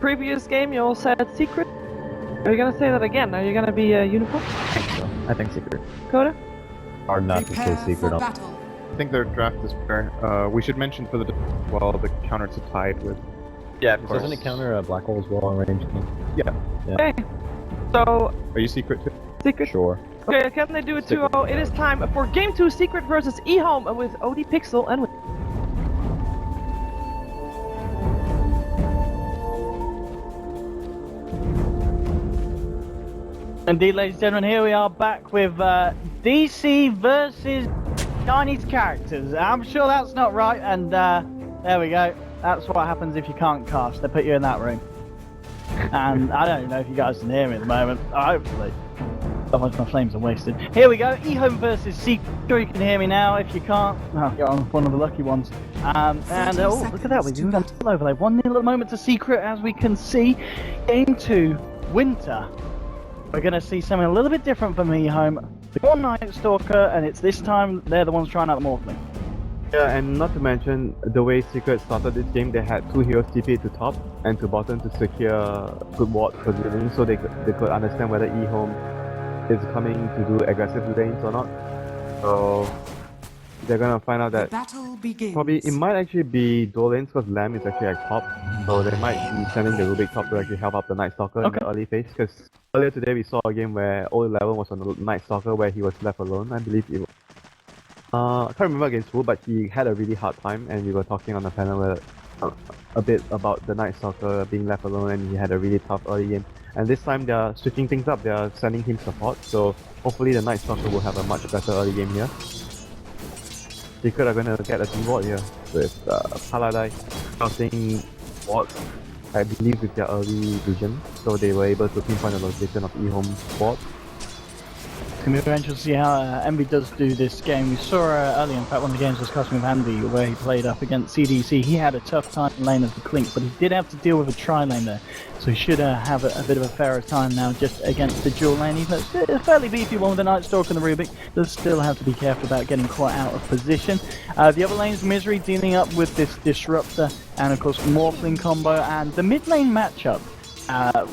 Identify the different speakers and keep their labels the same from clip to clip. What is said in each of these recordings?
Speaker 1: previous game you all said secret. Are you gonna say that again? Are you gonna be a unicorn?
Speaker 2: I think so. I think secret.
Speaker 1: Coda?
Speaker 3: Hard not to say secret.
Speaker 4: I
Speaker 5: think their draft is fair. We should mention for the the counter to tied with.
Speaker 3: Yeah, of course.
Speaker 2: Doesn't it counter a black hole as well on range?
Speaker 5: Yeah.
Speaker 1: Okay. So.
Speaker 5: Are you secret too?
Speaker 1: Secret?
Speaker 2: Sure.
Speaker 1: Okay, can they do a 2-0? It is time for Game 2 Secret versus EHOME with OD Pixel and.
Speaker 6: Indeed, ladies and gentlemen, here we are back with DC versus Chinese characters. I'm sure that's not right, and there we go. That's what happens if you can't cast. They put you in that room. And I don't know if you guys can hear me at the moment. Hopefully. Otherwise my flames are wasted. Here we go, EHOME versus Secret. Sure you can hear me now. If you can't, oh, you're on one of the lucky ones. And oh, look at that. We've even got an overlay. 1-0 at the moment to Secret, as we can see. Game 2, Winter. We're going to see something a little bit different from EHOME. One Night Stalker, and it's this time they're the ones trying out the Morphling.
Speaker 3: Yeah, and not to mention, the way Secret started this game, they had 2 heroes TP to top and to bottom to secure good ward positioning, so they could understand whether EHOME is coming to do aggressive lanes or not. So they're gonna find out that probably it might actually be dual lanes because Lamb is actually at top, so they might be sending the Rubik top to actually help out the Night Stalker in the early phase. Because earlier today we saw a game where O11 was on the Night Stalker where he was left alone. I believe it was. I can't remember against who, but he had a really hard time, and we were talking on the panel where, a bit about the Night Stalker being left alone, and he had a really tough early game. And this time they are switching things up, they are sending him support, so hopefully the Night Stalker will have a much better early game here. Secret are going to get a reward here with Paladai scouting ward, I believe with their early vision, so they were able to pinpoint the location of EHOME's ward.
Speaker 6: It's going to be very interesting to see how Envy does do this game. We saw earlier, in fact, one of the games was discussing with Andy where he played up against CDC. He had a tough time in lane as the Clink, but he did have to deal with a tri-lane there. So he should have a bit of a fairer time now just against the dual lane. Even though it's a fairly beefy one with the Night Stalker and the Rubik, does still have to be careful about getting quite out of position. The other lane's Misery dealing up with this Disruptor and of course Morphling combo, and the mid lane matchup.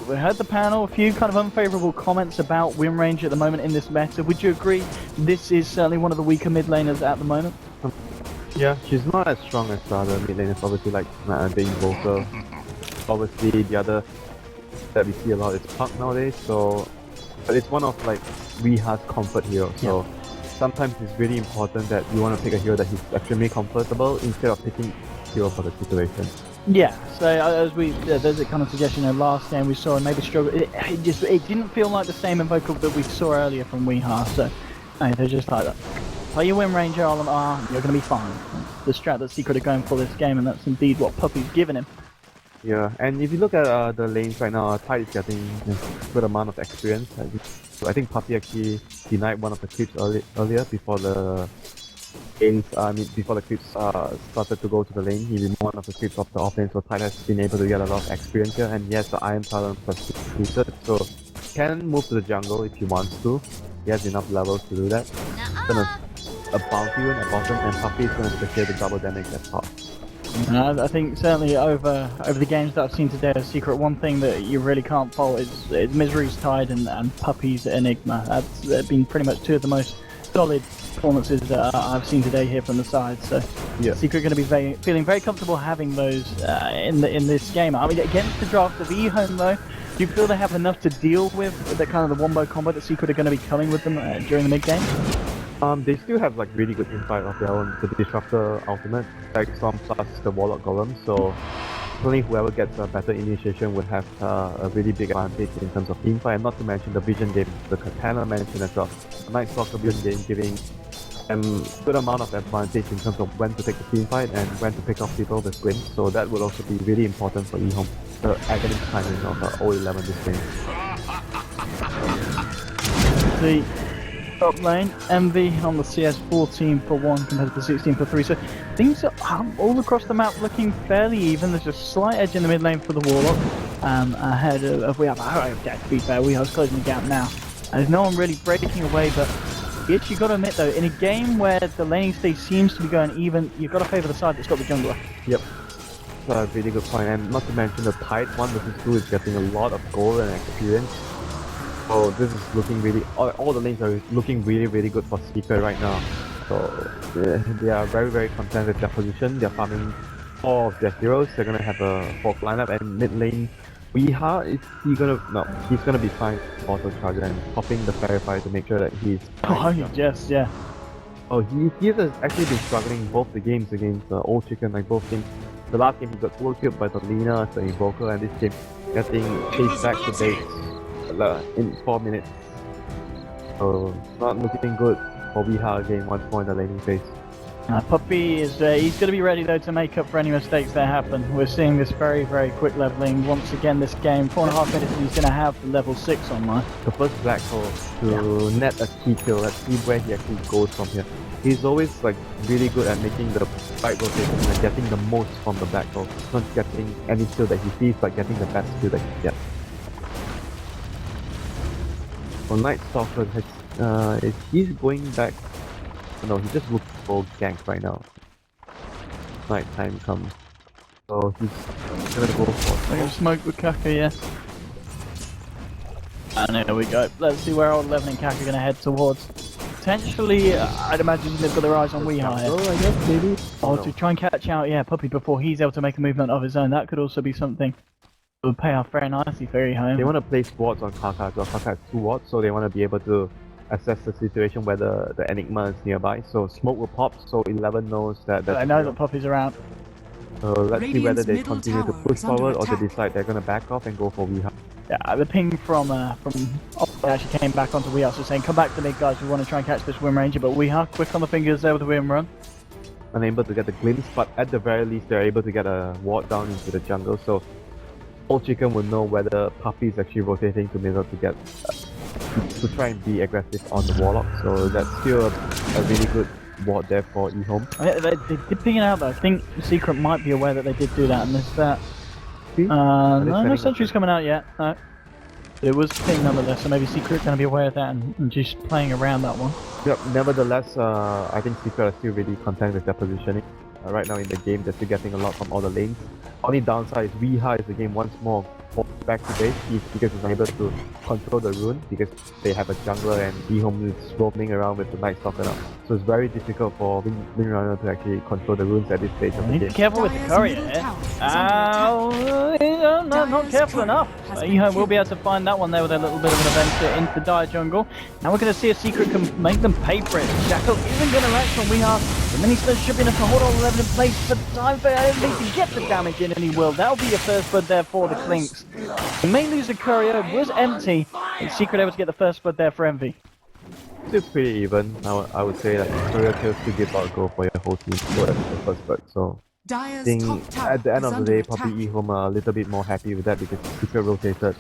Speaker 6: We heard the panel, a few kind of unfavourable comments about Windranger at the moment in this meta. Would you agree this is certainly one of the weaker mid laners at the moment?
Speaker 3: Yeah, she's not as strong as the other mid laners, obviously, like being Volker. Obviously, the other that we see a lot is Puck nowadays, so... But it's one of like Riha's comfort heroes, so sometimes it's really important that you want to pick a hero that he's extremely comfortable instead of picking a hero for the situation.
Speaker 6: Yeah, so as there's a kind of suggestion in last game we saw and maybe struggle. It didn't feel like the same invoker that we saw earlier from Weeha. So they're just like that. Play your Windranger, you're gonna be fine. The strat that Secret are going for this game, and that's indeed what Puppy's given him.
Speaker 3: Yeah, and if you look at the lanes right now, Tide is getting a good amount of experience. So I think Puppy actually denied one of the creeps earlier before the lanes, before the creeps started to go to the lane. He removed one of the creeps off the offlane, so Tide has been able to get a lot of experience here, and he has the Iron Talon plus completed, so he can move to the jungle if he wants to. He has enough levels to do that. Gonna a bounty on the bottom, and Puppy is gonna secure the double damage at top.
Speaker 6: I think certainly over the games that I've seen today, as Secret, one thing that you really can't fault is Misery's Tide and Puppy's Enigma. That's been pretty much two of the most solid performances that I've seen today here from the side. So Secret going to be feeling very comfortable having those in this game. I mean, against the draft of EHOME though, do you feel they have enough to deal with the kind of the wombo combo that Secret are going to be coming with them during the mid game?
Speaker 3: They still have like really good insight of their own, the Disruptor ultimate, like some plus the Warlock Golem, so only whoever gets a better initiation would have a really big advantage in terms of teamfight, and not to mention the vision game, the Katana mentioned as well. The Night Stalker vision game giving them good amount of advantage in terms of when to take the teamfight and when to pick off people with squints, so that would also be really important for EHOME, the agony timing of the O11 this game.
Speaker 6: The top lane, Envy on the CS 14 for 1 compared to 16 for 3, so things are all across the map looking fairly even. There's a slight edge in the mid lane for the Warlock ahead of We Have. To be fair, We Have closing the gap now. There's no one really breaking away, but you've got to admit though, in a game where the laning stage seems to be going even, you've got to favour the side that's got the jungler.
Speaker 3: Yep. that's a really good point, and not to mention the Tide 1 versus 2 is getting a lot of gold and experience. So this is looking really, all the lanes are looking really good for Secret right now. So they are very content with their position. They're farming 4 of their heroes. They're gonna have a 4th lineup, and mid lane, Weeha, he's gonna be fine for the charger and popping the Clarify to make sure that he's fine.
Speaker 6: Oh, yes, yeah.
Speaker 3: Oh, he has actually been struggling both the games against Old Chicken, like both games. The last game he got full killed by the Lina, the Invoker, and this game getting chased back to base in 4 minutes. So not looking good for Weeha again once more in the laning phase.
Speaker 6: Puppy is he's going to be ready though to make up for any mistakes that happen. We're seeing this very quick leveling once again this game. 4.5 minutes and he's going to have the level 6 online.
Speaker 3: The first black hole to net a key kill. Let's see where he actually goes from here. He's always like really good at making the right rotation and getting the most from the black hole. Not getting any kill that he sees, but getting the best kill that he gets. So Night Stalker has, he's going back. No, he just looks for gank right now. Night time comes. So he's gonna go for
Speaker 6: They're going to smoke with Kaka, yes. And there we go. Let's see where old leveling Kaka are going to head towards. Potentially, I'd imagine they've got their eyes on Weeha here.
Speaker 3: Oh, I guess maybe.
Speaker 6: Oh, to try and catch out, yeah, Puppy before he's able to make a movement of his own. That could also be something that would pay off very nicely for EHOME.
Speaker 3: They want to place wards on Kaka as well. Kaka has 2 wards, so they want to be able to assess the situation whether the Enigma is nearby. So smoke will pop, so 11 knows that.
Speaker 6: I know that Puppy's around.
Speaker 3: So let's see whether they
Speaker 4: Radiant's
Speaker 3: continue to
Speaker 4: middle
Speaker 3: push
Speaker 4: tower is under
Speaker 3: forward or they
Speaker 4: attack.
Speaker 3: decide they're gonna back off and go for Weeha.
Speaker 6: Yeah, the ping from they actually came back onto Weeha, so saying, come back to me guys, we want to try and catch this Windranger, but Weeha, quick on the fingers there with the Wim run.
Speaker 3: Unable to get the glimpse, but at the very least they're able to get a ward down into the jungle, so Old Chicken will know whether Puppy is actually rotating to middle to get to try and be aggressive on the Warlock, so that's still a really good ward there for EHOME.
Speaker 6: They did ping it out though. I think Secret might be aware that they did do that and there's that.
Speaker 3: See?
Speaker 6: No sentry's coming out yet. No. But it was ping nonetheless, so maybe Secret going to be aware of that and just playing around that one.
Speaker 3: Yep, nevertheless, I think Secret are still really content with their positioning. Right now in the game, they're still getting a lot from all the lanes. Only downside is Weeha is the game once more back to base because he's unable to control the rune because they have a jungler and EHOME is roaming around with the Night Stalker now. So it's very difficult for Windranger to actually control the runes at this stage of the
Speaker 6: Need to
Speaker 3: game.
Speaker 6: be careful with the courier here. Not careful enough. EHOME will be able to find that one there with a little bit of an adventure into Dire Jungle. Now we're going to see if Secret can make them pay for it. Shackle isn't going to act on Weeha. The mini slow should be enough to hold all the level in place for time for Envy to get the damage in, and he will. That'll be your first blood there for the Clinks. The main loser courier was empty, and Secret able to get the first blood there for Envy.
Speaker 3: Still pretty even. I would say that career kills still give out a go for your whole team for the first blood. So I
Speaker 4: Dire's
Speaker 3: think
Speaker 4: top tower
Speaker 3: at the end
Speaker 4: is
Speaker 3: of the
Speaker 4: under
Speaker 3: day,
Speaker 4: attack.
Speaker 3: probably EHOME are a little bit more happy with that because Secret rotated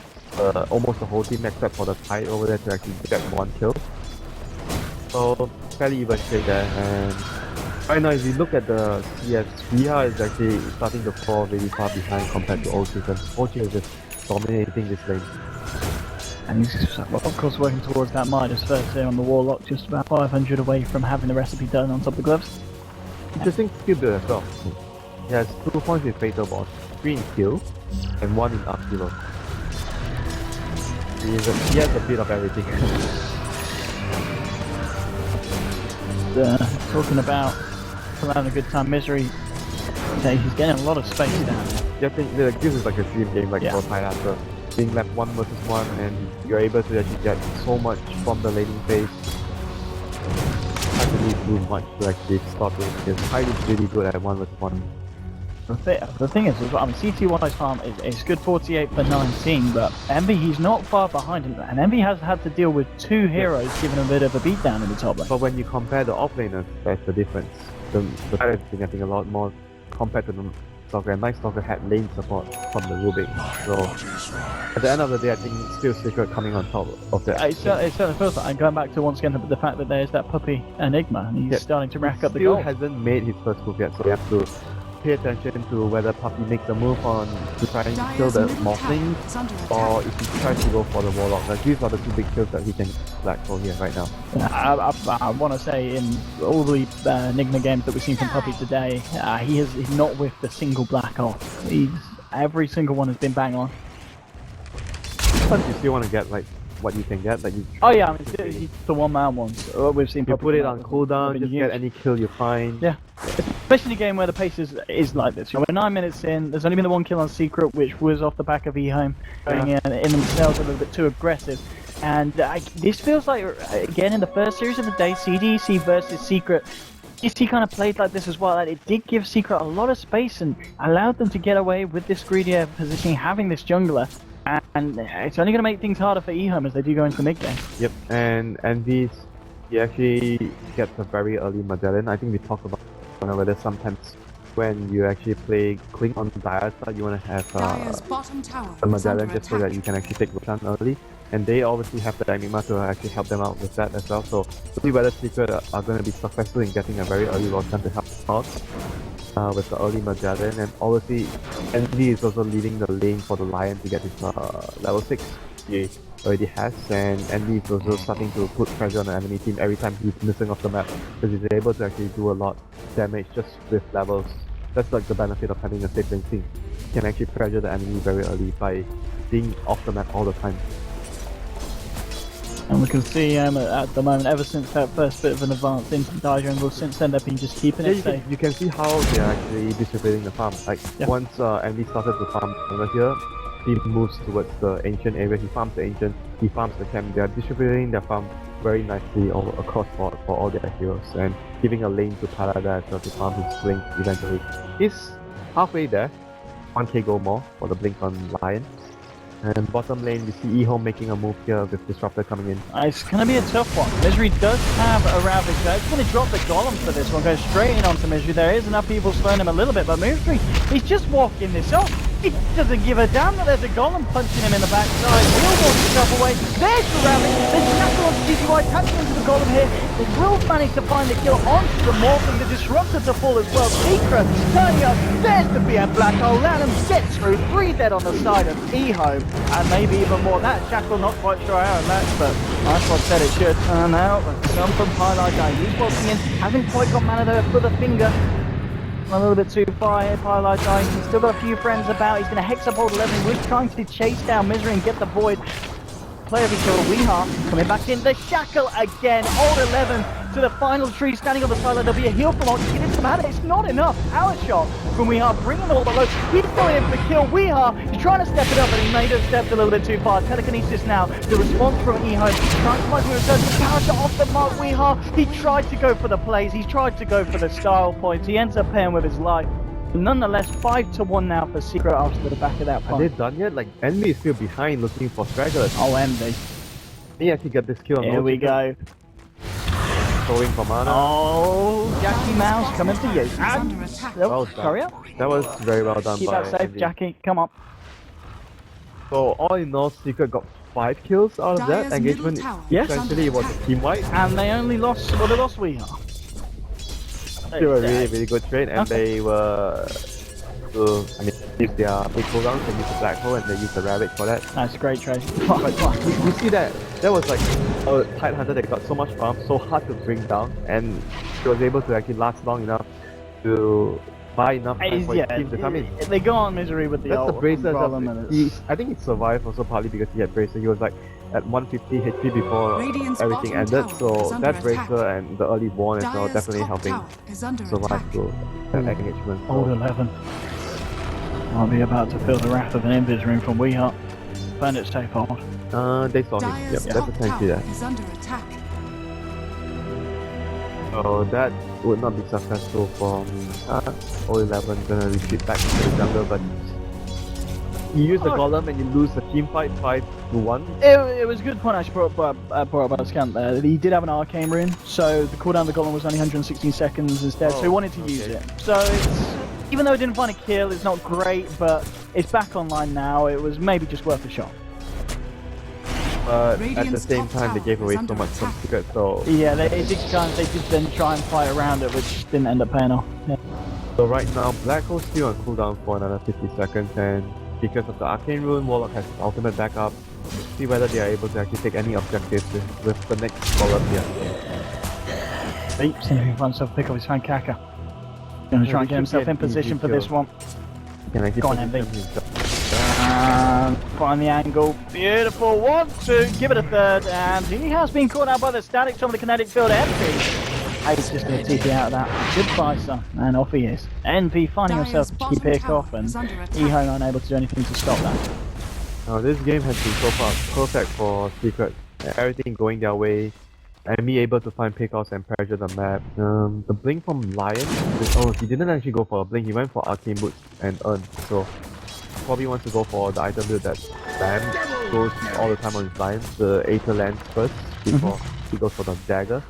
Speaker 3: almost the whole team except for the Tide over there to actually get 1 kill. So fairly even trade there, and right now if you look at the CS, Weeha is actually starting to fall really far behind compared to Old Chicken. Old Chicken is just dominating this lane.
Speaker 6: And he's of course working towards that Midas first here on the Warlock, just about 500 away from having the recipe done on top of the gloves.
Speaker 3: Interesting skill build as well. He has 2 points in Fatal Ball, 3 in kill, and 1 in upheaval. He has a bit of everything.
Speaker 6: Talking about having a good time, Misery. Okay, he's getting a lot of space down there.
Speaker 3: Yeah, I think this is like a dream game, like
Speaker 6: Yeah.
Speaker 3: for Tide after being left 1 versus 1, and you're able to actually get so much from the laning phase. Can't really do much to actually stop it because Tide is really good at 1 versus 1.
Speaker 6: The thing is, I mean, CT-wise farm is good 48 for 19, but Envy, he's not far behind him, and Envy has had to deal with 2 heroes giving him a bit of a beatdown in the top lane.
Speaker 3: But when you compare the offlaners, that's the difference. The Tide has been getting a lot more compared to the Stalker, and Night Stalker had lane support from the Rubik. So at the end of the day, I think still Secret coming on top of that.
Speaker 6: It certainly feels like, and going back to once again the fact that there's that Puppy Enigma, and he's
Speaker 3: Yeah.
Speaker 6: starting to rack up the
Speaker 3: Still
Speaker 6: gold.
Speaker 3: hasn't made his first move yet, so we have to pay attention to whether Puppy makes a move on to try and kill the Morphling, or if he tries to go for the Warlock. Like, these are the two big kills that he can black hole here right now.
Speaker 6: I want to say in all the Enigma games that we've seen from Puppy today, he's not whiffed a single black hole. Every single one has been bang on.
Speaker 3: Sometimes you still want to get like what you can get, like you.
Speaker 6: Oh yeah, I mean, he's the one-man ones. We've seen.
Speaker 3: You put it on cooldown, just get any kill you find.
Speaker 6: Yeah, especially in a game where the pace is like this. We're 9 minutes in. There's only been the one kill on Secret, which was off the back of EHOME going in themselves a little bit too aggressive. And this feels like again in the first series of the day, CDC versus Secret. DC kind of played like this as well, and it did give Secret a lot of space and allowed them to get away with this greedier positioning, having this jungler. And it's only going to make things harder for EHOME as they do go into the mid game.
Speaker 3: Yep, and Envy's, he actually gets a very early Magellan. I think we talked about whether sometimes when you actually play Kling on Dire's side, you want to have a Magellan just so that you can actually take Roshan early. And they obviously have the Enigma to actually help them out with that as well. So we'll see whether Secret are going to be successful in getting a very early Roshan to help out. With the early Magellan, and obviously Envy is also leading the lane for the Lion to get his level 6 he already has, and Envy is also starting to put pressure on the enemy team every time he's missing off the map, because he's able to actually do a lot of damage just with levels. That's like the benefit of having a safe lane team. You can actually pressure the enemy very early by being off the map all the time.
Speaker 6: And we can see at the moment, ever since that first bit of an advance into the Dire Jungle, since then they've been just keeping it safe.
Speaker 3: You can see how they're actually distributing the farm. Like, once Envy started to farm over here, he moves towards the ancient area, he farms the ancient, he farms the camp. They're distributing their farm very nicely all across board for all their heroes, and giving a lane to Paladin as well to farm his blink eventually. He's halfway there, 1k gold more for the blink on Lion. And bottom lane, we see EHOME making a move here with Disruptor coming in.
Speaker 6: It's going to be a tough one. Misery does have a Ravage there. He's going to drop the Golem for this one, go straight in onto Misery. There is enough people slowing him a little bit, but Misery, he's just walking this off. He doesn't give a damn that there's a Golem punching him in the backside. He'll walk himself away. There's the Ravage. There's Shackle onto GGY, attaching into the Golem here. They will manage to find the kill onto the Morphling. The Disruptor to fall as well. Secret turning up. There's the BM Black Hole. Lanham gets through. 3 dead on the side of EHOME. And maybe even more. That Shackle, not quite sure how it lands, but Icebot said it should turn out. Some from Highlight Guy. He's walking in. Hasn't quite got mana there for the finger. A little bit too far here, Highlight Guy. He's still got a few friends about. He's going to hex up Old 11. He was trying to chase down Misery and get the Void. Player of kill Weeha coming back in. The Shackle again. Old 11 to the final tree, standing on the sideline. There'll be a heal from Old. He did some mana. It's not enough. Power shot from Weeha, bringing all the low. He's going in for kill. Weeha, he's trying to step it up, but he may have stepped a little bit too far. Telekinesis now. The response from EHOME. Trying to find return. Power shot off the mark. Weeha, he tried to go for the plays. He's tried to go for the style points. He ends up paying with his life. Nonetheless, 5-1 now for Secret after the back of that
Speaker 3: Are
Speaker 6: point.
Speaker 3: they done yet? Like, Envy is still behind looking for stragglers.
Speaker 6: Oh, Envy.
Speaker 3: He actually get this kill on
Speaker 6: Here we go.
Speaker 3: Going for mana.
Speaker 6: Oh, Jackie Mouse coming for you.
Speaker 3: Well done.
Speaker 6: Hurry up.
Speaker 3: That was very well done
Speaker 6: Keep
Speaker 3: by
Speaker 6: that safe,
Speaker 3: Envy.
Speaker 6: Jackie. Come on.
Speaker 3: So all in all, Secret got 5 kills out of that engagement.
Speaker 6: Yes.
Speaker 3: Essentially, it was a team wipe.
Speaker 6: And they only lost, well, they lost Weeha.
Speaker 3: They were really, really good trade, and they were, I mean, use their big cooldowns, they use the Black Hole, and they use the Ravage for that.
Speaker 6: That's a great trade.
Speaker 3: But you see that was like a Tide Hunter that got so much farm, so hard to bring down, and she was able to actually last long enough to buy enough time for his team to come in.
Speaker 6: They go on Misery with the
Speaker 3: That's the
Speaker 6: ult
Speaker 3: Bracer.
Speaker 6: problem, and
Speaker 3: I think he survived also partly because he had Bracer. He was like at 150 HP before everything ended, so that Bracer and the early Born as well definitely helping survive through that engagement.
Speaker 6: Old 11. I'll be about to feel the wrath of an Invis room from Weeha. Found it safe hold.
Speaker 3: They saw him. Yep, that's essentially that. So that would not be successful from O11 gonna retreat back into the jungle, but you use the Golem and you lose the team fight 5-1.
Speaker 6: It was a good point I should brought up about Scant there. He did have an Arcane Rune, so the cooldown of the Golem was only 116 seconds instead, so he wanted to use it. So it's, even though it didn't find a kill, it's not great, but it's back online now. It was maybe just worth a shot.
Speaker 3: But at the same time, they gave away so much from Secret, so...
Speaker 6: Yeah, they did then try and fight around it, which didn't end up paying off. Yeah.
Speaker 3: So right now, Black Hole's still on cooldown for another 50 seconds, and because of the Arcane Rune, Warlock has ultimate backup. See whether they are able to actually take any objectives with the next column here.
Speaker 6: Seems to find himself pick up his friend Kaka. Gonna try and get himself in position for this one.
Speaker 3: Can I keep
Speaker 6: Go on, MV. And find the angle. Beautiful. 1, 2. Give it a third. And he has been caught out by the static. Some of the kinetic field empty. He's just going to TP out of that. Goodbye, son. And off he is. NV finding himself a cheeky pick off, and EHOME unable to do anything to stop that.
Speaker 3: Now this game has been so far perfect for Secret. Everything going their way. And me able to find pickoffs and pressure the map. The blink from Lion. Oh, he didn't actually go for a blink. He went for Arcane Boots and Earn. So probably wants to go for the item build that Bam goes all the time on his Lion. The Aether Lance first before he goes for the dagger.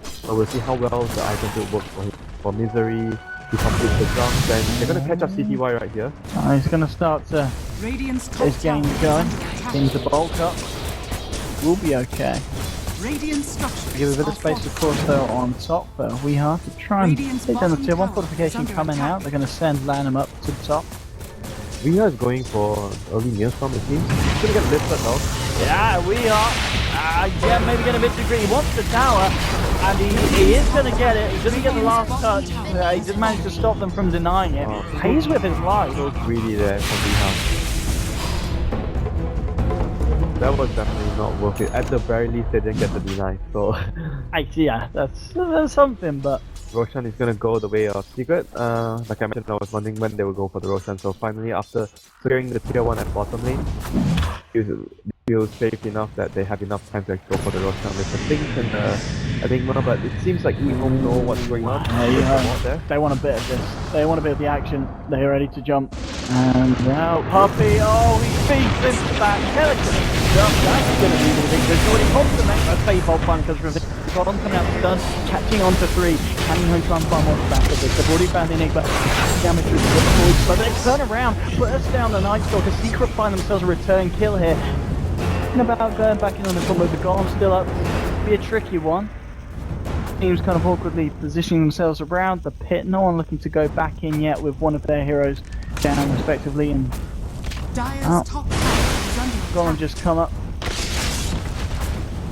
Speaker 3: So we'll see how well the item build works for him. For Misery, he completes the jump, then they're gonna catch up CTY right here.
Speaker 6: He's going to start to get his game going. Seems to bulk up. Will be okay. Give a bit of space, of course, though, on top, but we have to try and take down the tier 1 fortification coming out. They're going to send Lanham up to the top.
Speaker 3: Rhea is going for early Neostorm, it seems. He's gonna get lifted though.
Speaker 6: Yeah, we are. Yeah, maybe getting a bit too greedy. He wants the tower, and he is going to get it. He's going to get the last touch. He did manage to stop them from denying it. He's with his life.
Speaker 3: So greedy there from Rhea. That was definitely not worth it. At the very least, they didn't get the deny, so...
Speaker 6: Yeah, that's something, but...
Speaker 3: Roshan is gonna go the way of Secret. Like I mentioned, I was wondering when they will go for the Roshan, so finally, after clearing the tier 1 at bottom lane, they feel safe enough that they have enough time to go for the Roshan with the things and I think but it seems like EHOME know what's going on.
Speaker 6: They want a bit of this. They want a bit of the action. They're ready to jump. And now Puppy, he feeds into back. Skeleton jump. That's going to be the big victory. He pops the next. That's how you pop one because Ron coming out the stun, catching on to 3. Can you try and find more back of this? They've already found the Enigma. Damage through the boys, but they turn around, burst down the Night Stalker. Secret find themselves a return kill here. Thinking about going back in on the combo, the Golem still up. Be a tricky one. Teams kind of awkwardly positioning themselves around the pit. No one looking to go back in yet with one of their heroes down respectively, and Golem just come up,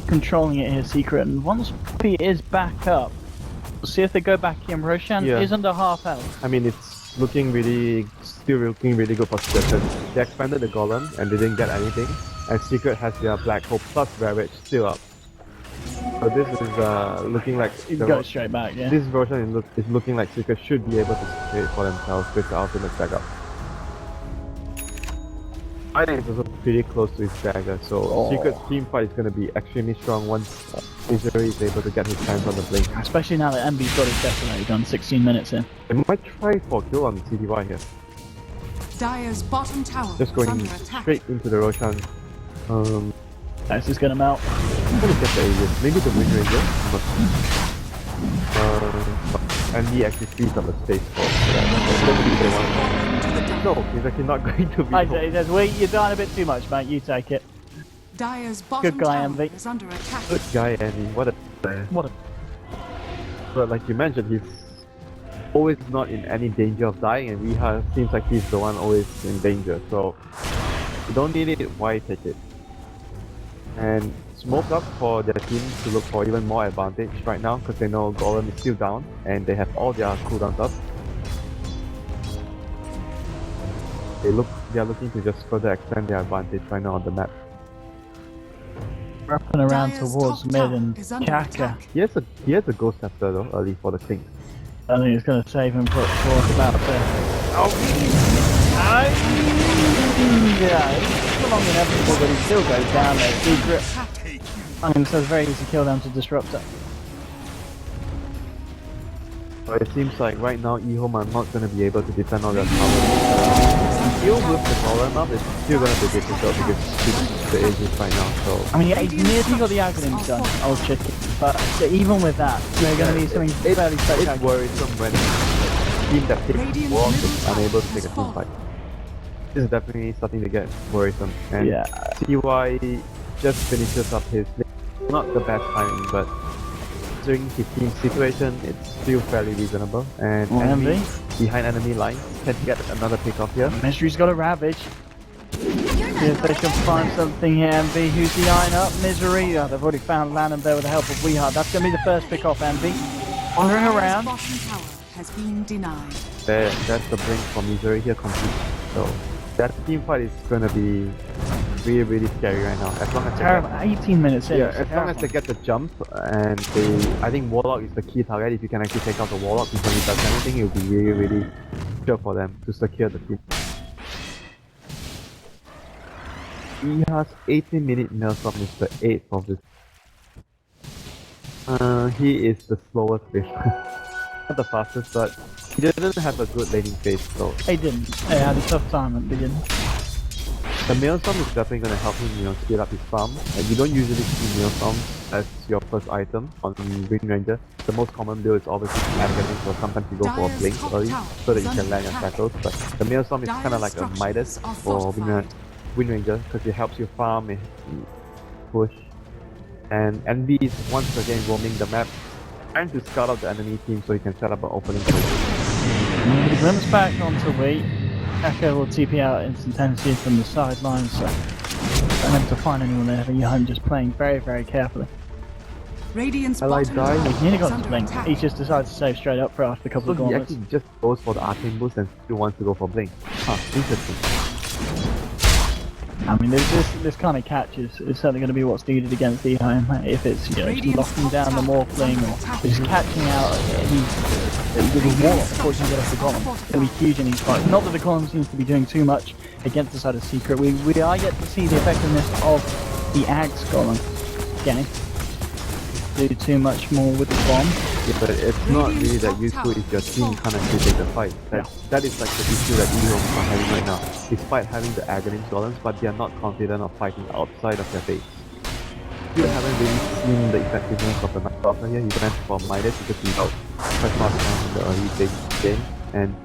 Speaker 6: controlling it here, Secret, and once P is back up, we'll see if they go back in. Roshan is under half health.
Speaker 3: I mean, it's looking still looking really good for Secret. They expanded the Golem and they didn't get anything, and Secret has their Black Hole plus Ravage still up. So this is looking like...
Speaker 6: Go straight back, yeah.
Speaker 3: This version is looking like Secret should be able to secure it for themselves with the ultimate backup. I think it's also pretty close to his dagger, so Secret's team fight is going to be extremely strong once Misery is able to get his hands on the blink.
Speaker 6: Especially now that MB's got his definitely done 16 minutes in.
Speaker 3: They might try for a kill on the CTY here.
Speaker 4: Dire's bottom tower
Speaker 3: just going straight into the Roshan.
Speaker 6: This is gonna melt.
Speaker 3: I'm gonna get the Aegis. Maybe the Windranger. And he actually frees up the space for that. No, he's actually not going to be.
Speaker 6: He says, you're dying a bit too much, mate. You take it.
Speaker 4: Dire's bottom
Speaker 6: good guy,
Speaker 4: tower
Speaker 6: MV.
Speaker 4: is under attack.
Speaker 3: Good guy, Andy. What a... But like you mentioned, he's always not in any danger of dying, and Riha seems like he's the one always in danger. So you don't need it. Why take it? And smoke up for their team to look for even more advantage right now because they know Golem is still down and they have all their cooldowns up. They are looking to just further extend their advantage right now on the map.
Speaker 6: Wrapping around towards mid and Kaka.
Speaker 3: He has a Ghost Scepter though early for the King.
Speaker 6: I think it's going to save him for about there. Yeah, it's long inevitable, but he still goes down there. Secret. I mean, so it's very easy to kill them to disrupt it.
Speaker 3: But it seems like right now EHOME are not going to be able to defend all their towers. Deal with the Golem up is still going to be difficult because the Aegis right now, so...
Speaker 6: I mean, yeah, he's nearly got the Aghanim done, old chicken. But even with that, they're going to be something fairly spectacular.
Speaker 3: It's worrisome when a team that takes walk is unable to take a team fight. This is definitely starting to get worrisome. And
Speaker 6: Yeah.
Speaker 3: CY just finishes up his not the best timing, but during his team situation, it's still fairly reasonable. And
Speaker 6: Oh,
Speaker 3: enemy
Speaker 6: MV.
Speaker 3: behind enemy lines can get another pick off here.
Speaker 6: Misery's got a ravage. See if they can find something here, MV. Who's the eyeing up? Misery. Oh, they've already found Lanham there with the help of Weehard. That's going to be the first pick off, MV. Wandering
Speaker 4: Dire's
Speaker 6: around.
Speaker 4: bottom tower has been denied.
Speaker 3: That's the blink for Misery here complete. So that team fight is gonna be really, really scary right now. As long as they
Speaker 6: Terrible. 18 minutes in.
Speaker 3: yeah,
Speaker 6: it's
Speaker 3: as long as they get the jump and I think Warlock is the key target. If you can actually take out the Warlock before he does anything, it will be really, really sure for them to secure the team. He has 18-minute maelstrom is the 8th of this. He is the slowest fish. Not the fastest, but he doesn't have a good laning phase, so
Speaker 6: He didn't. He had a tough time at the beginning.
Speaker 3: the Maelstrom is definitely going to help him, speed up his farm. You don't usually see Maelstrom as your first item on Windranger. The most common build is obviously Aghanim, so sometimes you go for a
Speaker 4: Dire's
Speaker 3: blink
Speaker 4: top
Speaker 3: early
Speaker 4: tower
Speaker 3: so that
Speaker 4: is
Speaker 3: you can
Speaker 4: under
Speaker 3: land your
Speaker 4: attack.
Speaker 3: tackles. But the Maelstrom is
Speaker 4: Dire's
Speaker 3: kind of like a
Speaker 4: structures
Speaker 3: Midas
Speaker 4: are
Speaker 3: for
Speaker 4: fortified.
Speaker 3: Windranger because it helps you farm and push. And Envy is once again roaming the map, trying to scout out the enemy team so he can set up an opening for you.
Speaker 6: He glimpse back onto Wheat. Echo will TP out instantaneously from the sidelines, so don't have to find anyone there. EHOME just playing very, very carefully.
Speaker 4: Radiant's
Speaker 3: I like
Speaker 4: bottom tower
Speaker 3: Dire.
Speaker 6: He's nearly
Speaker 4: is
Speaker 6: got his
Speaker 4: under
Speaker 6: blink.
Speaker 4: attack.
Speaker 6: He just decides to save straight up for after a couple
Speaker 3: So
Speaker 6: of
Speaker 3: he
Speaker 6: gauntlets.
Speaker 3: actually just goes for the arcane boost and still wants to go for blink. Huh, interesting.
Speaker 6: I mean, this kind of catch is certainly going to be what's needed against EHOME. If it's,
Speaker 4: Radiant's
Speaker 6: locking down the
Speaker 4: top tower
Speaker 6: Morphling
Speaker 4: is under
Speaker 6: or
Speaker 4: attack.
Speaker 6: just catching out with a Warlock before he can get off the column. It's going to be huge in these fights. Not that the column seems to be doing too much against the side of Secret. We are yet to see the effectiveness of the Ags column. Again, do too much more with the bomb.
Speaker 3: Yeah, but it's not
Speaker 4: Radiant's
Speaker 3: really that
Speaker 4: top
Speaker 3: useful
Speaker 4: tower
Speaker 3: if your
Speaker 4: is
Speaker 3: team can't actually take the fight. That is like the issue that EHOME are having right now. Despite having the Aghanim golems, but they are not confident of fighting outside of their base. You haven't really seen the effectiveness of the Night Stalker here. He went for Midas because he got quite fast down in the early stage game. And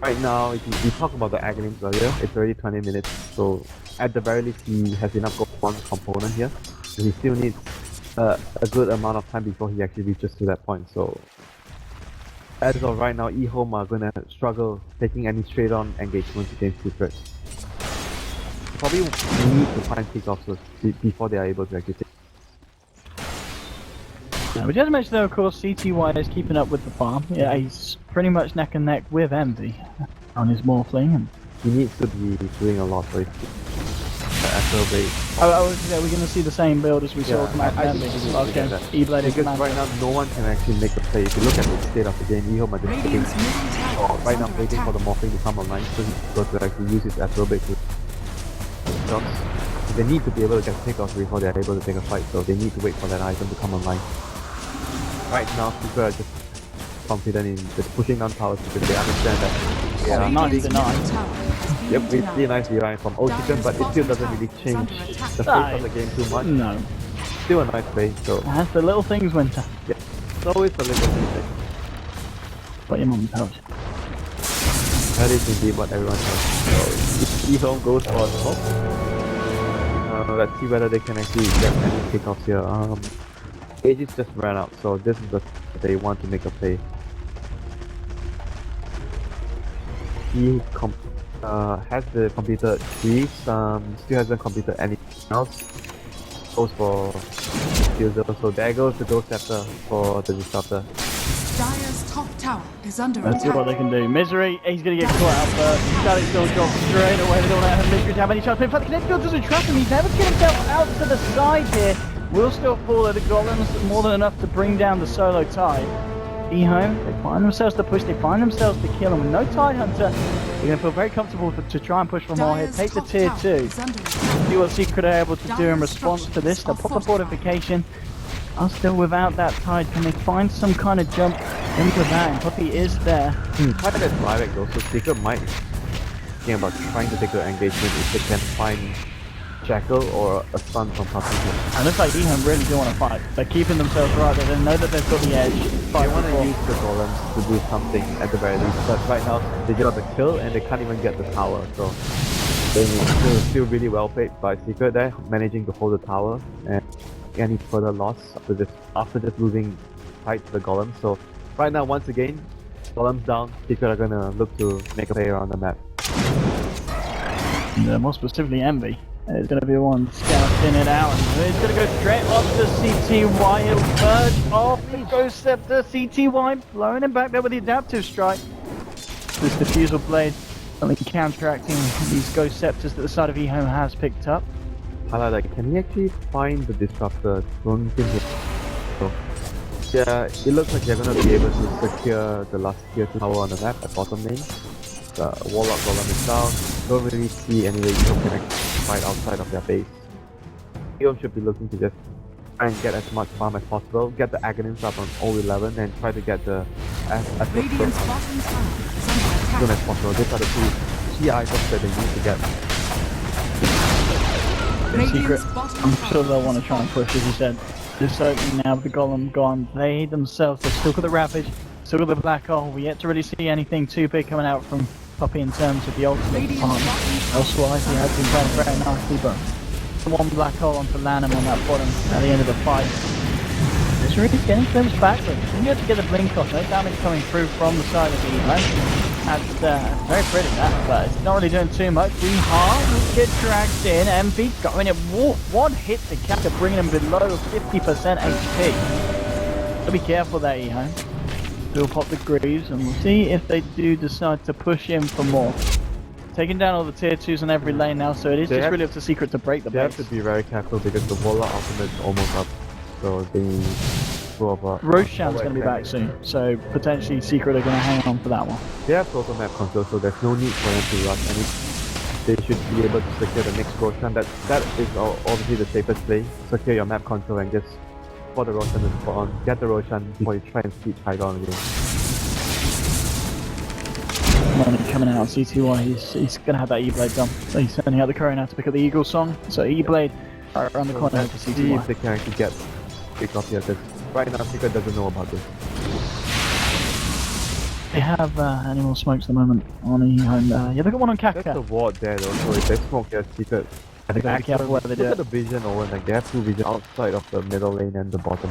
Speaker 3: right now, if we talked about the Aghanims earlier, it's already 20 minutes. So at the very least, he has enough one component here. So he still needs a good amount of time before he actually reaches to that point. So as of right now, EHOME are gonna struggle taking any straight-on engagements against Secret. Probably need to find kickoffs before they are able to actually take.
Speaker 6: We just mentioned though, of course, CTY is keeping up with the farm. Yeah, he's pretty much neck and neck with Envy on his Morphling. And
Speaker 3: He needs to be doing a lot for it.
Speaker 6: are we going to see the same build as we saw
Speaker 3: Yeah,
Speaker 6: come out of
Speaker 3: I
Speaker 6: Envy
Speaker 3: think we
Speaker 6: last
Speaker 3: should
Speaker 6: game?
Speaker 3: get that.
Speaker 6: E-Blade is
Speaker 3: Because right now, no one can actually make a play. If you look at the state of the game, EHOME are just sitting
Speaker 4: Radiant's middle tower is
Speaker 3: right now
Speaker 4: under
Speaker 3: waiting for
Speaker 4: attack.
Speaker 3: the Morphling to come online so he goes to actually use his Astral Blade to shots. They need to be able to get takeoffs before they are able to take a fight, so they need to wait for that item to come online. Right now, people are just confident in just pushing down towers because they understand that they are
Speaker 4: Radiant's
Speaker 3: being.
Speaker 6: nice.
Speaker 4: middle tower has been
Speaker 3: Yep, we
Speaker 4: denied.
Speaker 3: see a nice rewind from Ochiken, but it still doesn't really change the face of the game too much.
Speaker 6: No,
Speaker 3: Still a nice play, so
Speaker 6: that's the little things, Winter.
Speaker 3: it's always a little bit.
Speaker 6: What your mum tells you.
Speaker 3: That is indeed what everyone says. So if EHOME goes for a smoke, let's see whether they can actually get any kickoffs here. Ages just ran out, so this is the they want to make a play. He has completed 3, still hasn't completed anything else. Goes for Fuser, so there goes the Ghost Scepter for the Disruptor.
Speaker 4: Dire's top tower is under
Speaker 6: Let's see what they
Speaker 4: attack.
Speaker 6: can do. Misery, he's going to get caught out first. Static's going to drop straight away. They don't have Misery to have any chance. In fact, the Connect Field doesn't trust him. He's able to get himself out to the side here. Will still fall at the Golems, more than enough to bring down the solo Tide. EHOME, they find themselves to push, they find themselves to kill him. With no Tide Hunter, they're going to feel very comfortable to try and push for more here.
Speaker 4: Dire's
Speaker 6: Take the
Speaker 4: top
Speaker 6: tier
Speaker 4: tower
Speaker 6: 2.
Speaker 4: is under attack.
Speaker 6: See what Secret are able to do in
Speaker 4: Dire's
Speaker 6: response to this. They'll
Speaker 4: structures
Speaker 6: pop a
Speaker 4: are fortified.
Speaker 6: fortification. Are still without that Tide. Can they find some kind of jump in with that? And Puppy is there.
Speaker 3: Quite a bit direct though, so Secret might think about trying to take the engagement if they can find Jackal or a stun from Puppy.
Speaker 6: And it looks like EHOME really do want to fight. They're keeping themselves right there. They know that they've got the edge.
Speaker 3: They want to use the golems to do something at the very least, but right now they got the kill and they can't even get the tower, so Still really well played by Secret there, managing to hold the tower and any further loss after just losing fight to the Golem. So right now, once again, Golem's down. Secret are gonna look to make a play around the map.
Speaker 6: And, more specifically, Envy is going to be the one scouting it out, and he's going to go straight off the CTY. He'll purge off the Ghost Scepter. CTY blowing him back there with the adaptive strike. This diffusal blade only counteracting these Ghost Scepters that the side of EHOME has picked up.
Speaker 3: Highlight, like, can he actually find the disruptor? Don't think he. So, yeah, it looks like they're gonna be able to secure the last tier 2 tower on the map at bottom lane. The Warlock Golem is down. Don't really see any way EHOME can actually fight outside of their base. EHOME should be looking to just try and get as much farm as possible, get the Aghanim's up on all 11, and try to get the
Speaker 4: Radiant's bottom tower is under
Speaker 3: as soon
Speaker 4: attack.
Speaker 3: as possible. These are the two key items that they need to get.
Speaker 4: Radiant's bottom
Speaker 6: I'm
Speaker 4: tower
Speaker 6: sure they'll
Speaker 4: is
Speaker 6: want to try and
Speaker 4: under
Speaker 6: push, as you said. This opening now with the Golem gone. They themselves, they've still got the Ravage, still got the Black Hole. We yet to really see anything too big coming out from Poppy in terms of the ultimate
Speaker 4: Radiant's
Speaker 6: department.
Speaker 4: bottom tower
Speaker 6: Elsewise, he has been playing very nicely, but the one Black Hole onto Lanham on that bottom at the end of the fight. It's really getting things backwards. You have to get the blink off, no damage coming through from the side of the Evo. That's very pretty, that, but it's not really doing too much. We hard get dragged in. MV going at one hit to capture, bringing him below 50% HP. So be careful there, EHOME. We'll pop the Greaves, and we'll see if they do decide to push in for more. Taking down all the tier 2s on every lane now, so it is just really up to Secret to break the
Speaker 3: They
Speaker 6: base.
Speaker 3: have to be very careful because the Warlock ultimate is almost up. So they go over.
Speaker 6: Roshan's going to be back soon, so potentially Secret are going to hang on for that one.
Speaker 3: They have total map control, so there's no need for them to rush any. They should be able to secure the next Roshan. That is obviously the safest play. Secure your map control and just for the Roshan to spot on. Get the Roshan before you try and siege Hydon again.
Speaker 6: Money coming out on CTY, he's going to have that E-Blade done. So he's sending out the courier now to pick up the Eagle song. So E-Blade right around the corner
Speaker 3: Let's
Speaker 6: to
Speaker 3: see if
Speaker 6: CTY.
Speaker 3: they can actually get pick up here. Because right now, Secret doesn't know about this.
Speaker 6: They have animal smokes at the moment on EHOME. Yeah, they've got one on
Speaker 3: There's a
Speaker 6: Kaka.
Speaker 3: ward there though, so if they smoke their Secret.
Speaker 6: They've got to be careful where they do
Speaker 3: Look at
Speaker 6: it.
Speaker 3: the vision, Owen. Like they have two vision outside of the middle lane and the bottom.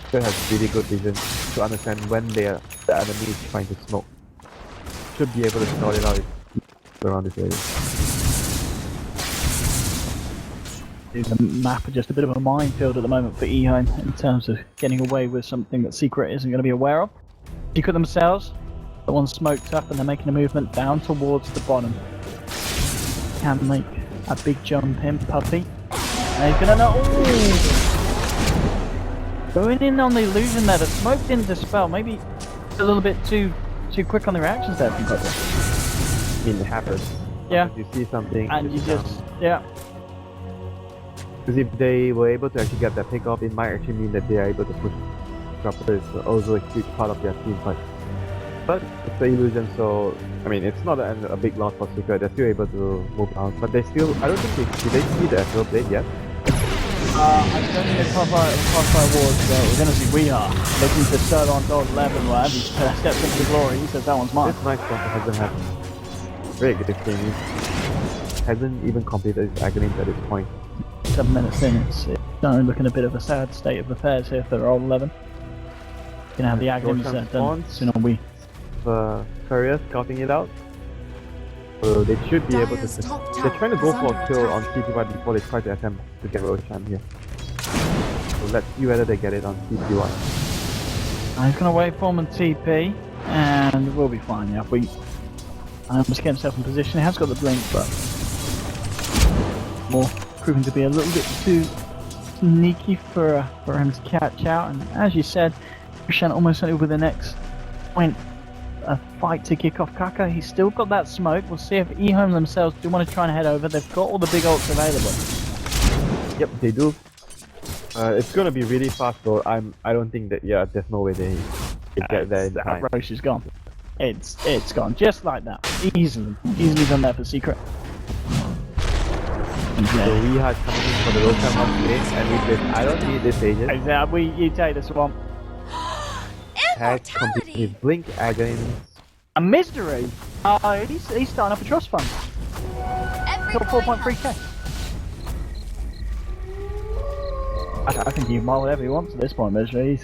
Speaker 3: Secret has really good vision to understand when the enemy is trying to smoke. Should be able to sort it out around this area.
Speaker 6: The map is just a bit of a minefield at the moment for EHOME in terms of getting away with something that Secret isn't going to be aware of. Secret themselves, the one smoked up and they're making a movement down towards the bottom. Can make a big jump in, Puppy. And he's going to know. Ooh! Going in on the illusion there, the smoke didn't dispel. Maybe a little bit too quick on the reactions there from Puppy.
Speaker 3: I mean, it happens.
Speaker 6: Yeah.
Speaker 3: If you see something,
Speaker 6: And you just, yeah.
Speaker 3: because if they were able to actually get that pick off, it might actually mean that they are able to push Disruptor is also a huge part of their team fight. But it's the illusion, so I mean it's not a big loss for Secret. They're still able to move out, but they still. I don't think did they see the Emerald Blade yet?
Speaker 6: I don't think it's Crossfire Wars, but we're going to see we are. Looking to start on dog 11, where he steps into glory, he says that one's mine.
Speaker 3: This nice one hasn't had very good experience. Hasn't even completed his agony at this point.
Speaker 6: 7 minutes in, it's starting looking a bit of a sad state of affairs here for all 11. Gonna have the agony
Speaker 3: Roshan
Speaker 6: set done
Speaker 3: spawns.
Speaker 6: soon on we.
Speaker 3: Courier scouting it out. So they should be able to.
Speaker 4: Dire's top
Speaker 3: They're trying to go
Speaker 4: tower
Speaker 3: for a
Speaker 4: is
Speaker 3: kill
Speaker 4: under
Speaker 3: on
Speaker 4: attack.
Speaker 3: CTY before they try to attempt to get Roshan here. So let's see whether they get it on CTY.
Speaker 6: He's gonna wait for him and TP, and we'll be fine. Yeah, we. Just get himself in position. He has got the blink, but more proving to be a little bit too sneaky for him to catch out. And as you said, Roshan almost went over the next point. A fight to kick off Kaka. He's still got that smoke. We'll see if EHOME themselves do want to try and head over. They've got all the big ults available.
Speaker 3: Yep, they do. It's gonna be really fast though. I don't think that there's no way they get there in time.
Speaker 6: Roche is gone. It's gone just like that. Easily done there for Secret.
Speaker 3: So we are coming in for the Roshan once again, and with this, I don't need this agent.
Speaker 6: You take this one.
Speaker 3: Has completed his blink agony.
Speaker 6: A mystery. He's starting up a trust fund. kill 4.3k. I think he can buy whatever he wants at this point, Misery.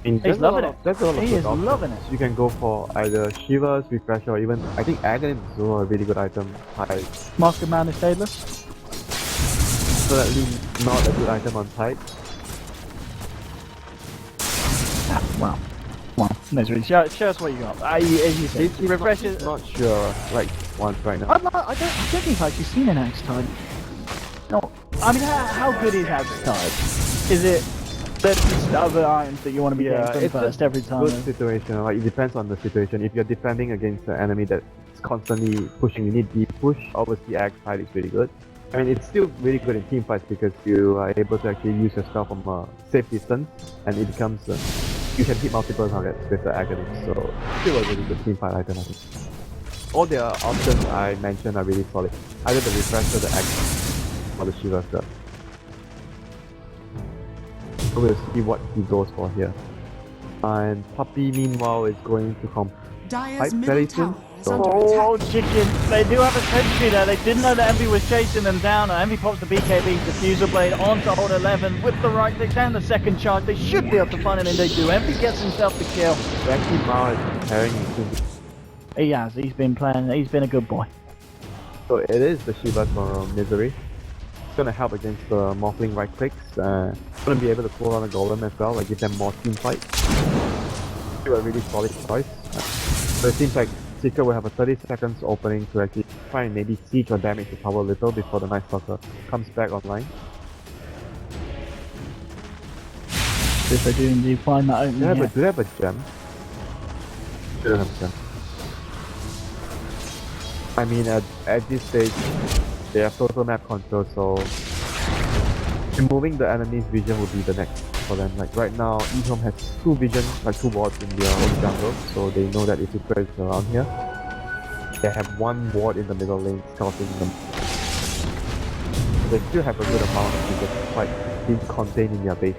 Speaker 6: He's loving it.
Speaker 3: There's a lot of
Speaker 6: He
Speaker 3: good
Speaker 6: is
Speaker 3: options.
Speaker 6: loving it.
Speaker 3: You can go for either Shiva's Refresher or even, I think Aghanim is also a really good item. Tide.
Speaker 6: Mask of Man is stadeless.
Speaker 3: Certainly not a good item on Tide.
Speaker 6: Wow. Wow. Misery, show us what you got. As you said,
Speaker 3: It's
Speaker 6: refreshes.
Speaker 3: not sure, like, once right now.
Speaker 6: I don't think I've actually seen an Axe Tide. No, I mean, how good is Axe Tide? Is it there's just other items that you want to be getting from
Speaker 3: it's
Speaker 6: first
Speaker 3: a
Speaker 6: every time?
Speaker 3: good situation. Like, it depends on the situation. If you're defending against an enemy that's constantly pushing, you need deep push. Obviously, Axe Tide is really good. I mean, it's still really good in team fights because you are able to actually use your stuff from a safe distance, and it becomes you can hit multiple targets with the Aghanim. So, still a really good team fight item, I think. All the options I mentioned are really solid. Either the Refresher, the Aghanim, or the Shiva stuff. So we'll see what he goes for here. And Puppy, meanwhile, is going to
Speaker 4: Dire's
Speaker 3: very
Speaker 4: middle
Speaker 3: soon.
Speaker 4: tower is
Speaker 3: So-
Speaker 4: under
Speaker 6: Oh,
Speaker 4: attack.
Speaker 6: chicken! They do have a sentry there. They didn't know that Envy was chasing them down. Envy pops the BKB diffuser blade onto hold 11 with the right click down the second charge. They should be able to find it, and they do. Envy gets himself the kill.
Speaker 3: Actually, Mao is carrying him.
Speaker 6: He has. He's been playing. He's been a good boy.
Speaker 3: So it is the Shiva for Misery. It's gonna help against the Morphling right clicks. Gonna be able to pull on a Golem as well, like give them more team fight. Still a really solid choice. So it seems like Seeker will have a 30 seconds opening to actually try and maybe siege or damage the tower a little before the Night Stalker comes back online.
Speaker 6: If they do indeed find that opening.
Speaker 3: Do
Speaker 6: Yeah.
Speaker 3: they have a gem? Shouldn't have a gem. I mean, at this stage, they have total map control, so removing the enemy's vision will be the next for them. Like right now, EHOME has 2 vision, like 2 wards in their own jungle, so they know that if Secret is around here, they have 1 ward in the middle lane scouting them. They still have a good amount of vision, quite being contained in their base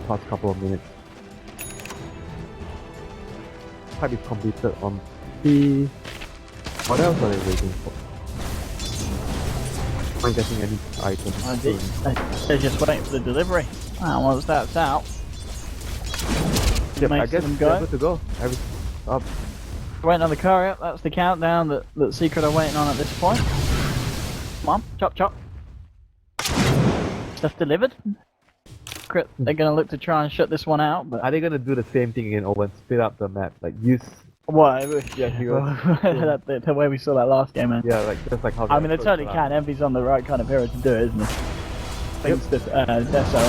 Speaker 3: past couple of minutes. Pipe is completed on P. What else are they waiting for? I'm getting any items.
Speaker 6: They're just waiting for the delivery. And once that's out,
Speaker 3: Yep, I
Speaker 6: makes
Speaker 3: guess
Speaker 6: them
Speaker 3: they're
Speaker 6: go.
Speaker 3: good to go. Up.
Speaker 6: Waiting on the courier. That's the countdown that Secret are waiting on at this point. Come on, chop chop. Stuff delivered. Secret, they're gonna look to try and shut this one out, but
Speaker 3: Are they gonna do the same thing again or split up the map? Like use
Speaker 6: what?
Speaker 3: Yeah, he goes-
Speaker 6: the way we saw that last game, man.
Speaker 3: yeah, like just like how
Speaker 6: I mean, they totally can. Envy's on the right kind of hero to do it, isn't he? Thanks to Deso.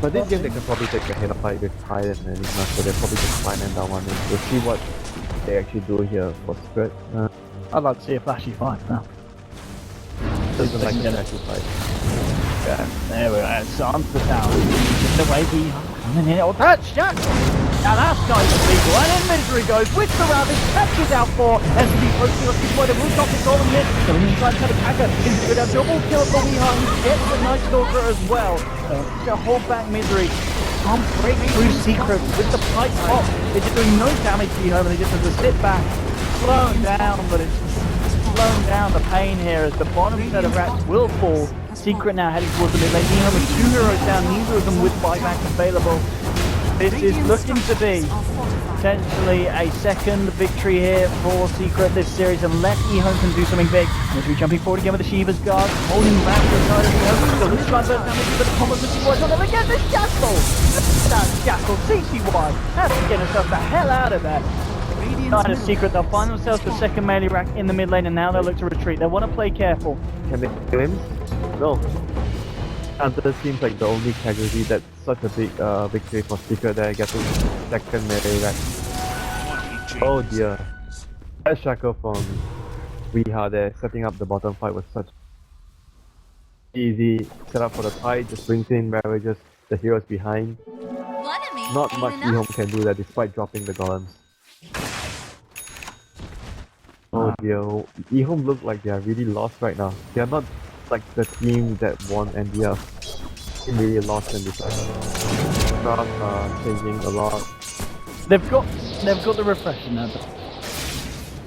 Speaker 3: But this game they can probably take a head fight with Tide and Enigma, so they'll probably just find them down one and we'll see what they actually do here for Spirit.
Speaker 6: I'd like to see a flashy fight now.
Speaker 3: Doesn't like
Speaker 6: Get
Speaker 3: the
Speaker 6: it.
Speaker 3: actual fight.
Speaker 6: Yeah, there we go. It's on to the tower. Just the way we coming in. Oh, touch! Jack! Now that's nice and legal. And in Misery goes with the rabbit, catches out 4. SB posting up his way. The rooftop is golden here. So he's trying to cut a packer. He's good at double kill for Weehan. He gets the Night Stalker as well. To hold back Misery. Can't break through Secret with the pipe pop. They're just doing no damage to EHOME, and they just have to sit back. Slowing down, but it's slowing down the pain here as the bottom set of rats will fall. Secret now heading towards the mid lane. EHOME with 2 heroes down, neither of them with buyback available. This is looking to be potentially a second victory here for Secret this series, unless EHOME can do something big. Misery jumping forward again with the Shiva's guard, holding back the side of EHOME. So let's try and burn damage, but the combo with CCY on them again. This Jackal! That's Jackal, CCY has to get himself the hell out of there. Not a secret, they'll find themselves the second melee rack in the mid lane, and now they'll look to retreat. They want to play careful.
Speaker 3: Can they kill him? No. And this seems like the only casualty that's such a big victory for Secret that getting second melee rack. Oh dear. That shackle from Weeha there setting up the bottom fight was such easy setup for the Tide, just brings in Ravages, the heroes behind. Not much EHOME can do that despite dropping the golems. Oh dear, EHOME look like they are really lost right now. They are not like the team that won and they are really lost in this fight. Stuff changing a lot.
Speaker 6: They've got the refresher now. But,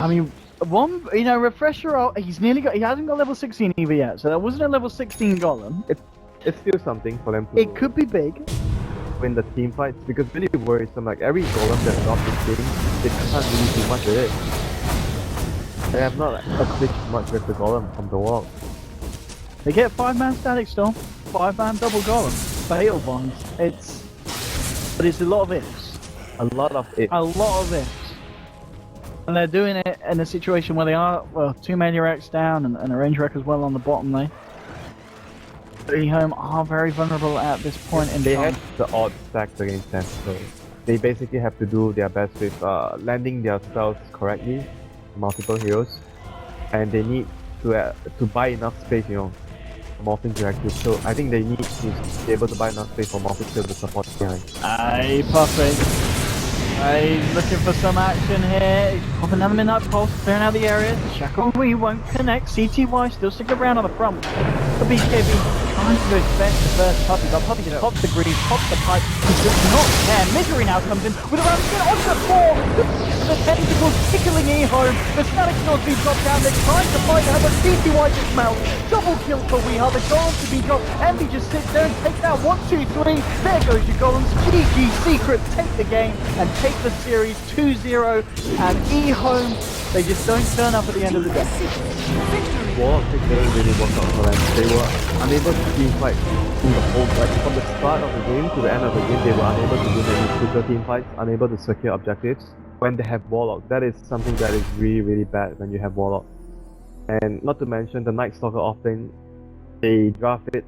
Speaker 6: I mean, One, refresher. He's nearly got. He hasn't got level 16 EV yet, so that wasn't a level 16 golem.
Speaker 3: It's still something for them to
Speaker 6: It could be big.
Speaker 3: win the team fights because really worrisome. Like every golem that's not this game, they can't really do much with it. They have not accomplished much with the golem from the wall.
Speaker 6: They get 5-man static storm, 5-man double golem, fatal bonds. But it's a lot of ifs.
Speaker 3: A lot of it.
Speaker 6: A lot of ifs. And they're doing it in a situation where they are, 2 Mania Rex down and a range wreck as well on the bottom lane. EHOME are very vulnerable at this point in
Speaker 3: They
Speaker 6: time.
Speaker 3: have the odds stacked against them, so they basically have to do their best with landing their spells correctly, multiple heroes, and they need to buy enough space, for Morphin to active. So I think they need to be able to buy enough space for Morphin to support behind.
Speaker 6: Hey, Puffy. He's looking for some action here. He's popping down the midnight pulse, clearing out the area. Shackle we won't connect. CTY still sticking around on the front. The BKB trying to defend the first Puppy, but Puppy just pops the grease, pops the pipe. He does not care. Misery now comes in with a round to get onto the floor. The tentacles tickling EHOME. The static snow's been dropped down. They're trying to fight her, but CTY just melts. Double kill for Weeha. The golems to be dropped. Envy just sits there and takes out 1, 2, 3. There goes your golems. GG Secret take the game and take the series 2-0. And EHOME, they just don't turn up at the end of the day.
Speaker 3: Warlock didn't really work out for them. They were unable to team fight through the whole, from the start of the game to the end of the game. They were unable to win any super team fights, unable to secure objectives when they have Warlock. That is something that is really, really bad when you have Warlock. And not to mention the Night Stalker offlane, they draft it